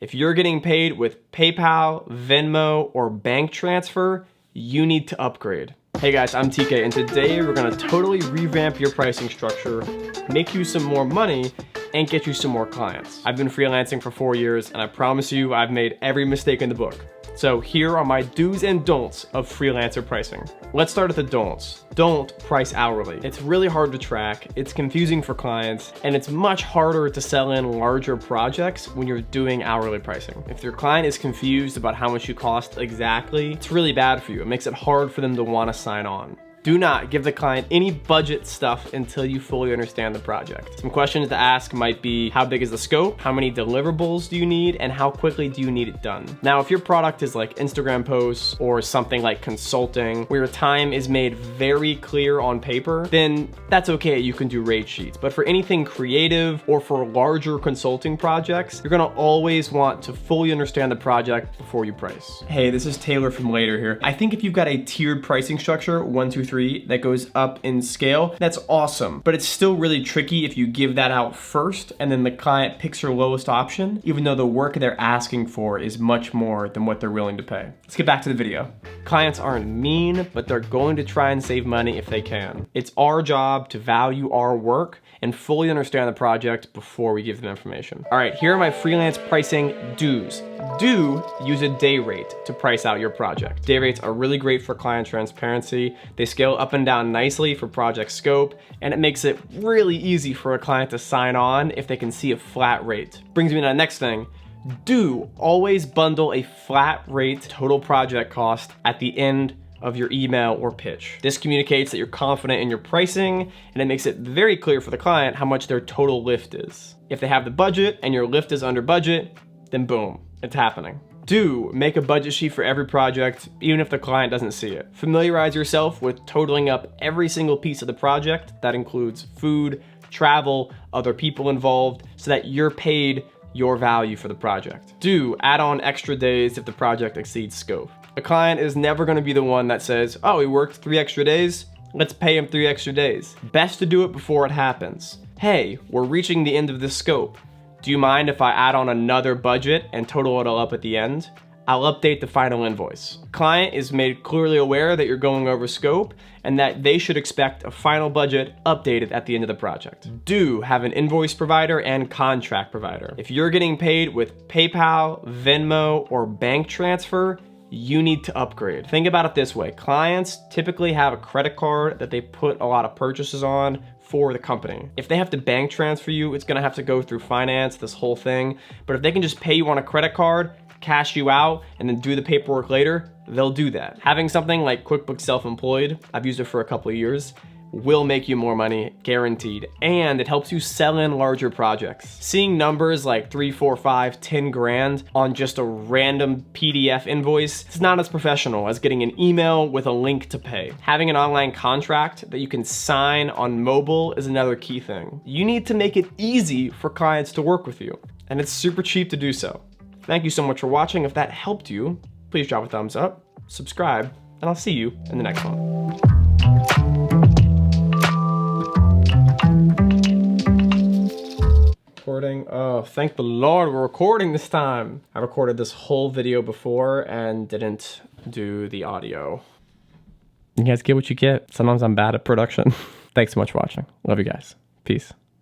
If you're getting paid with PayPal, Venmo, or bank transfer, you need to upgrade. Hey guys, I'm TK, and today we're gonna totally revamp your pricing structure, make you some more money, and get you some more clients. I've been freelancing for 4 years, and I promise you I've made every mistake in the book. So here are my do's and don'ts of freelancer pricing. Let's start at the don'ts. Don't price hourly. It's really hard to track, it's confusing for clients, and it's much harder to sell in larger projects when you're doing hourly pricing. If your client is confused about how much you cost exactly, it's really bad for you. It makes it hard for them to want to sign on. Do not give the client any budget stuff until you fully understand the project. Some questions to ask might be, how big is the scope? How many deliverables do you need? And how quickly do you need it done? Now, if your product is like Instagram posts or something like consulting, where your time is made very clear on paper, then that's okay, you can do rate sheets. But for anything creative or for larger consulting projects, you're gonna always want to fully understand the project before you price. Hey, this is Taylor from Later here. I think if you've got a tiered pricing structure, 1, 2, 3, that goes up in scale, that's awesome. But it's still really tricky if you give that out first and then the client picks your lowest option, even though the work they're asking for is much more than what they're willing to pay. Let's get back to the video. Clients aren't mean, but they're going to try and save money if they can. It's our job to value our work and fully understand the project before we give them information. All right, here are my freelance pricing do's. Do use a day rate to price out your project. Day rates are really great for client transparency. They scale up and down nicely for project scope, and it makes it really easy for a client to sign on if they can see a flat rate. Brings me to the next thing. Do always bundle a flat rate total project cost at the end of your email or pitch. This communicates that you're confident in your pricing, and it makes it very clear for the client how much their total lift is. If they have the budget and your lift is under budget, then boom, it's happening. Do make a budget sheet for every project, even if the client doesn't see it. Familiarize yourself with totaling up every single piece of the project. That includes food, travel, other people involved, so that you're paid your value for the project. Do add on extra days if the project exceeds scope. A client is never gonna be the one that says, oh, he worked 3 extra days, let's pay him 3 extra days. Best to do it before it happens. Hey, we're reaching the end of this scope. Do you mind if I add on another budget and total it all up at the end? I'll update the final invoice. Client is made clearly aware that you're going over scope and that they should expect a final budget updated at the end of the project. Do have an invoice provider and contract provider. If you're getting paid with PayPal, Venmo, or bank transfer, you need to upgrade. Think about it this way. Clients typically have a credit card that they put a lot of purchases on for the company. If they have to bank transfer you, it's gonna have to go through finance, this whole thing. But if they can just pay you on a credit card, cash you out, and then do the paperwork later, they'll do that. Having something like QuickBooks Self-Employed, I've used it for a couple of years, will make you more money, guaranteed, and it helps you sell in larger projects. Seeing numbers like 3, 4, 5, 10 grand on just a random PDF invoice is not as professional as getting an email with a link to pay. Having an online contract that you can sign on mobile is another key thing. You need to make it easy for clients to work with you, and it's super cheap to do so. Thank you so much for watching. If that helped you, please drop a thumbs up, subscribe, and I'll see you in the next one. Recording. Oh, thank the Lord, we're recording this time. I recorded this whole video before and didn't do the audio. You guys get what you get. Sometimes I'm bad at production. Thanks so much for watching. Love you guys. Peace.